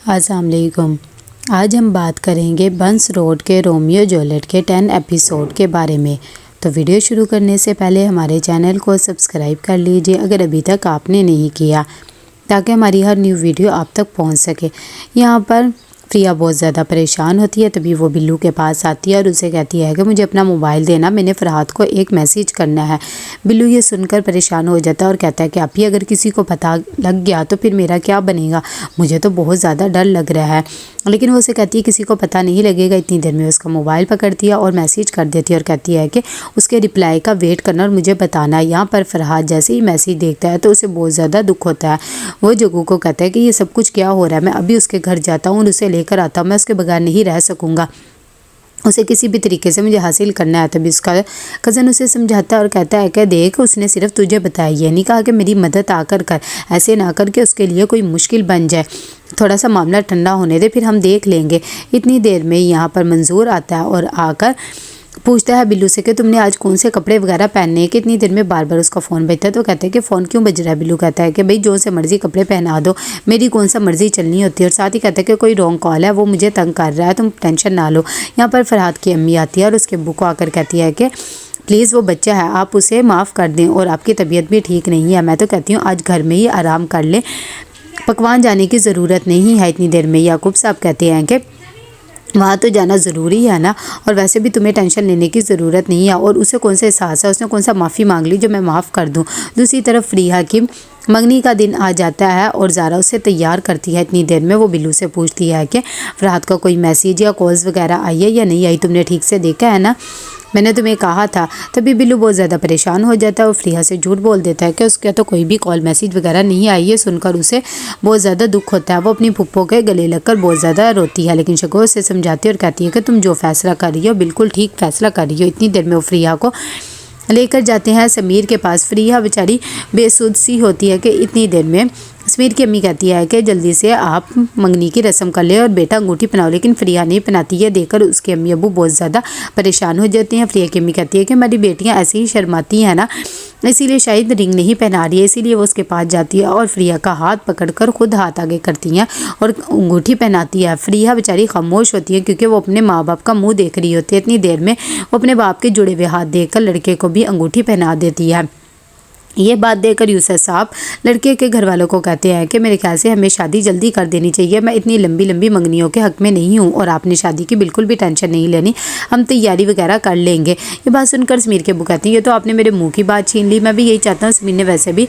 السلام علیکم۔ آج ہم بات کریں گے بنس روڈ کے رومیو جولیٹ کے 10 ایپیسوڈ کے بارے میں۔ تو ویڈیو شروع کرنے سے پہلے ہمارے چینل کو سبسکرائب کر لیجئے اگر ابھی تک آپ نے نہیں کیا، تاکہ ہماری ہر نیو ویڈیو آپ تک پہنچ سکے۔ یہاں پر پریا بہت زیادہ پریشان ہوتی ہے، تبھی وہ بلو کے پاس آتی ہے اور اسے کہتی ہے کہ مجھے اپنا موبائل دینا، میں نے فرحات کو ایک میسیج کرنا ہے۔ بلو یہ سن کر پریشان ہو جاتا ہے اور کہتا ہے کہ آپ ہی اگر کسی کو پتہ لگ گیا تو پھر میرا کیا بنے گا، مجھے تو بہت زیادہ ڈر لگ رہا ہے۔ لیکن وہ اسے کہتی ہے کسی کو پتہ نہیں لگے گا۔ اتنی دیر میں اس کا موبائل پکڑتی ہے اور میسیج کر دیتی ہے اور کہتی ہے کہ اس کے رپلائی کا ویٹ کرنا اور مجھے بتانا ہے۔ یہاں پر فرحات جیسے ہی میسیج دیکھتا ہے تو اسے بہت زیادہ دکھ ہوتا ہے۔ وہ جگو کو کہتا ہے کہ یہ سب کچھ کیا ہو رہا ہے، میں ابھی اس کے گھر جاتا ہوں اور اسے لے کر آتا ہوں، میں اس کے بغیر نہیں رہ سکوں گا، اسے کسی بھی طریقے سے مجھے حاصل کرنا ہے۔ تبھی اس کا کزن اسے سمجھاتا ہے اور کہتا ہے کہ دیکھ، اس نے صرف تجھے بتایا، یہ نہیں کہا کہ میری مدد آ کر کر، ایسے نہ کر کے اس کے لیے کوئی مشکل بن جائے، تھوڑا سا معاملہ ٹھنڈا ہونے دے، پھر ہم دیکھ لیں گے۔ اتنی دیر میں یہاں پر منظور آتا ہے اور آ کر پوچھتا ہے بلو سے کہ تم نے آج کون سے کپڑے وغیرہ پہننے ہیں، کہ اتنی دیر میں بار بار اس کا فون بجتا ہے۔ تو کہتے ہیں کہ فون کیوں بج رہا ہے؟ بلو کہتا ہے کہ بھئی جو سے مرضی کپڑے پہنا دو، میری کون سا مرضی چلنی ہوتی ہے، اور ساتھ ہی کہتا ہے کہ کوئی رانگ کال ہے، وہ مجھے تنگ کر رہا ہے، تم ٹینشن نہ لو۔ یہاں پر فرحات کی امی آتی ہے اور اس کے ابو کو آ کر کہتی ہے کہ پلیز وہ بچہ ہے، آپ اسے معاف کر دیں، اور آپ کی طبیعت بھی ٹھیک نہیں ہے، میں تو کہتی ہوں آج گھر میں ہی آرام کر لیں، پکوان جانے کی ضرورت نہیں ہے۔ اتنی دیر میں یعقوب صاحب کہتے ہیں کہ وہاں تو جانا ضروری ہے نا، اور ویسے بھی تمہیں ٹینشن لینے کی ضرورت نہیں ہے، اور اسے کون سے احساس ہے، اس نے کون سا معافی مانگ لی جو میں معاف کر دوں۔ دوسری طرف فریحہ کی منگنی کا دن آ جاتا ہے اور زارا اسے تیار کرتی ہے۔ اتنی دیر میں وہ بلو سے پوچھتی ہے کہ فرحات کا کوئی میسیج یا کالز وغیرہ آئی ہے یا نہیں آئی، تم نے ٹھیک سے دیکھا ہے نا، میں نے تمہیں کہا تھا۔ تبھی بلو بہت زیادہ پریشان ہو جاتا ہے اور فریحہ سے جھوٹ بول دیتا ہے کہ اس کا تو کوئی بھی کال میسیج وغیرہ نہیں آئی ہے۔ سن کر اسے بہت زیادہ دکھ ہوتا ہے، وہ اپنی پھپھو کے گلے لگ کر بہت زیادہ روتی ہے، لیکن شگو اسے سمجھاتی ہے اور کہتی ہے کہ تم جو فیصلہ کر رہی ہو بالکل ٹھیک فیصلہ کر رہی ہو۔ اتنی دیر میں وہ فریحہ کو لے کر جاتے ہیں سمیر کے پاس۔ فریحہ بیچاری بے سود سی ہوتی ہے کہ اتنی دیر میں سمیر کی امی کہتی ہے کہ جلدی سے آپ منگنی کی رسم کر لیں اور بیٹا انگوٹھی پہناؤ، لیکن فریحہ نہیں پہناتی ہے۔ دیکھ کر اس کے امی ابو بہت زیادہ پریشان ہو جاتے ہیں۔ فریحہ کی امی کہتی ہے کہ ہماری بیٹیاں ایسے ہی شرماتی ہیں نا، اسی لیے شاید رنگ نہیں پہنا رہی ہے، اسی لیے وہ اس کے پاس جاتی ہے اور فریحہ کا ہاتھ پکڑ کر خود ہاتھ آگے کرتی ہیں اور انگوٹھی پہناتی ہے۔ فریحہ بیچاری خاموش ہوتی ہے کیونکہ وہ اپنے ماں باپ کا منہ دیکھ رہی ہوتی ہے۔ اتنی دیر میں وہ اپنے باپ کے جڑے ہوئے ہاتھ دیکھ کر لڑکے کو بھی انگوٹھی پہنا دیتی ہے۔ یہ بات دیکھ کر یوسف صاحب لڑکے کے گھر والوں کو کہتے ہیں کہ میرے خیال سے ہمیں شادی جلدی کر دینی چاہیے، میں اتنی لمبی لمبی منگنیوں کے حق میں نہیں ہوں، اور آپ نے شادی کی بالکل بھی ٹینشن نہیں لینی، ہم تیاری وغیرہ کر لیں گے۔ یہ بات سن کر سمیر کے ابو کہتے ہیں یہ تو آپ نے میرے منہ کی بات چھین لی، میں بھی یہی چاہتا ہوں، سمیر نے ویسے بھی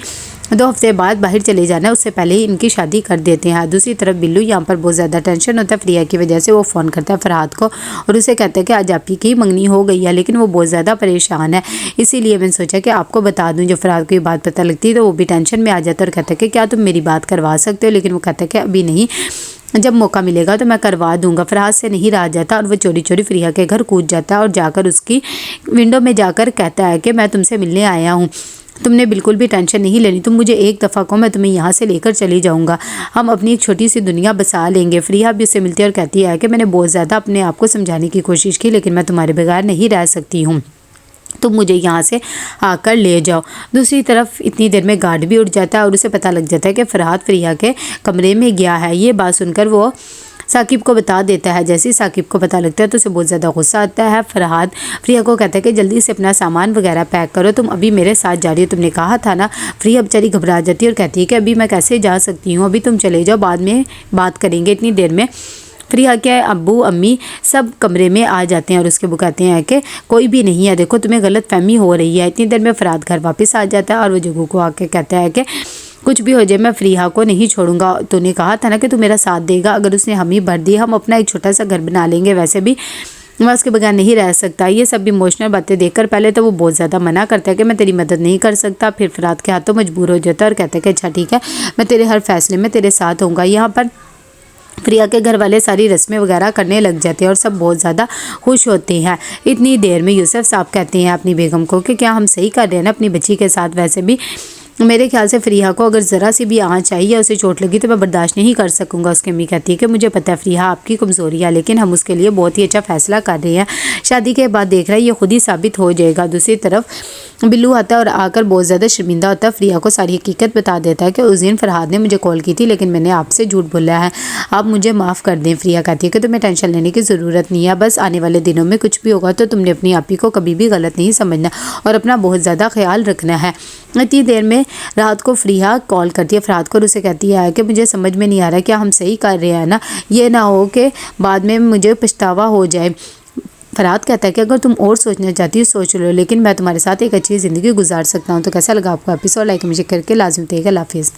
2 ہفتے بعد باہر چلے جانا ہے، اس سے پہلے ہی ان کی شادی کر دیتے ہیں۔ دوسری طرف بلو یہاں پر بہت زیادہ ٹینشن ہوتا ہے فریحہ کی وجہ سے، وہ فون کرتا ہے فرحات کو اور اسے کہتا ہے کہ آج آپ کی منگنی ہو گئی ہے، لیکن وہ بہت زیادہ پریشان ہے، اسی لیے میں نے سوچا کہ آپ کو بتا دوں۔ جو فرحات کو یہ بات پتہ لگتی ہے تو وہ بھی ٹینشن میں آ جاتا ہے اور کہتا ہے کہ کیا تم میری بات کروا سکتے ہو، لیکن وہ کہتا ہے کہ ابھی نہیں، جب موقع ملے گا تو میں کروا دوں گا۔ فرحات سے نہیں رہا جاتا اور وہ چوری چوری فریحہ کے گھر کود جاتا ہے اور جا کر اس کی ونڈو میں جا کر کہتا ہے کہ میں تم سے ملنے آیا ہوں، تم نے بالکل بھی ٹینشن نہیں لینی، تم مجھے ایک دفعہ کو میں تمہیں یہاں سے لے کر چلی جاؤں گا، ہم اپنی ایک چھوٹی سی دنیا بسا لیں گے۔ فریحہ بھی اس سے ملتی ہے اور کہتی ہے کہ میں نے بہت زیادہ اپنے آپ کو سمجھانے کی کوشش کی، لیکن میں تمہارے بغیر نہیں رہ سکتی ہوں، تم مجھے یہاں سے آ کر لے جاؤ۔ دوسری طرف اتنی دیر میں گارڈ بھی اٹھ جاتا ہے اور اسے پتہ لگ جاتا ہے کہ فرحات فریحہ کے کمرے میں گیا ہے۔ یہ بات سن کر وہ ثاقب کو بتا دیتا ہے۔ جیسے ہی ثاقب کو پتہ لگتا ہے تو اسے بہت زیادہ غصہ آتا ہے۔ فرحات فریحہ کو کہتا ہے کہ جلدی سے اپنا سامان وغیرہ پیک کرو، تم ابھی میرے ساتھ جا رہی ہو، تم نے کہا تھا نا۔ فریحہ بیچاری گھبرا جاتی ہے اور کہتی ہے کہ ابھی میں کیسے جا سکتی ہوں، ابھی تم چلے جاؤ، بعد میں بات کریں گے۔ اتنی دیر میں فریحہ کے ابو امی سب کمرے میں آ جاتے ہیں اور اس کے ابو کہتے ہیں کہ کوئی بھی نہیں ہے، دیکھو تمہیں غلط فہمی ہو رہی ہے۔ اتنی دیر میں فرحات گھر واپس آ جاتا ہے اور وہ جگو کو آ کے کہتا ہے کہ کچھ بھی ہو جائے میں فریحہ کو نہیں چھوڑوں گا، تو نے کہا تھا نا کہ تو میرا ساتھ دے گا، اگر اس نے ہمیں بھر دی ہم اپنا ایک چھوٹا سا گھر بنا لیں گے، ویسے بھی میں اس کے بغیر نہیں رہ سکتا۔ یہ سب ایموشنل باتیں دیکھ کر پہلے تو وہ بہت زیادہ منع کرتا ہے کہ میں تیری مدد نہیں کر سکتا، پھر فرحات کے ہاتھوں مجبور ہو جاتا ہے اور کہتا ہے کہ اچھا ٹھیک ہے، میں تیرے ہر فیصلے میں تیرے ساتھ ہوں گا۔ یہاں پر فریحہ کے گھر والے ساری رسمیں وغیرہ کرنے لگ جاتے ہیں اور سب بہت زیادہ خوش ہوتے ہیں۔ اتنی دیر میں یوسف صاحب کہتے ہیں اپنی بیگم کو کہ کیا ہم صحیح کر رہے ہیں نا اپنی بچی کے ساتھ، ویسے بھی میرے خیال سے فریحہ کو اگر ذرا سی بھی آنچ آئی یا اسے چوٹ لگی تو میں برداشت نہیں کر سکوں گا۔ اس کی امی کہتی ہے کہ مجھے پتہ ہے فریحہ آپ کی کمزوری ہے، لیکن ہم اس کے لیے بہت ہی اچھا فیصلہ کر رہے ہیں، شادی کے بعد دیکھ رہا ہے یہ خود ہی ثابت ہو جائے گا۔ دوسری طرف بلو آتا ہے اور آ کر بہت زیادہ شرمندہ ہوتا ہے، فریحہ کو ساری حقیقت بتا دیتا ہے کہ اس دن فرحاد نے مجھے کال کی تھی لیکن میں نے آپ سے جھوٹ بولا ہے، آپ مجھے معاف کر دیں۔ فریحہ کہتی ہے کہ تمہیں ٹینشن لینے کی ضرورت نہیں ہے، بس آنے والے دنوں میں کچھ بھی ہوگا تو تم نے اپنی آپی کو کبھی بھی غلط نہیں سمجھنا اور اپنا بہت زیادہ خیال رکھنا ہے۔ اتنی دیر میں رات کو فریحہ کال کرتی ہے فرحاد کو اور اسے کہتی ہے کہ مجھے سمجھ میں نہیں آ رہا کیا ہم صحیح کر رہے ہیں نا، یہ نہ ہو کہ بعد میں مجھے پچھتاوا ہو جائے۔ فرحاد کہتا ہے کہ اگر تم اور سوچنا چاہتی ہو سوچ لو، لیکن میں تمہارے ساتھ ایک اچھی زندگی گزار سکتا ہوں۔ تو کیسا لگا آپ کو ایپیسوڈ؟ لائک مجھے کر کے لازم بتائیے گا۔ اللہ حافظ۔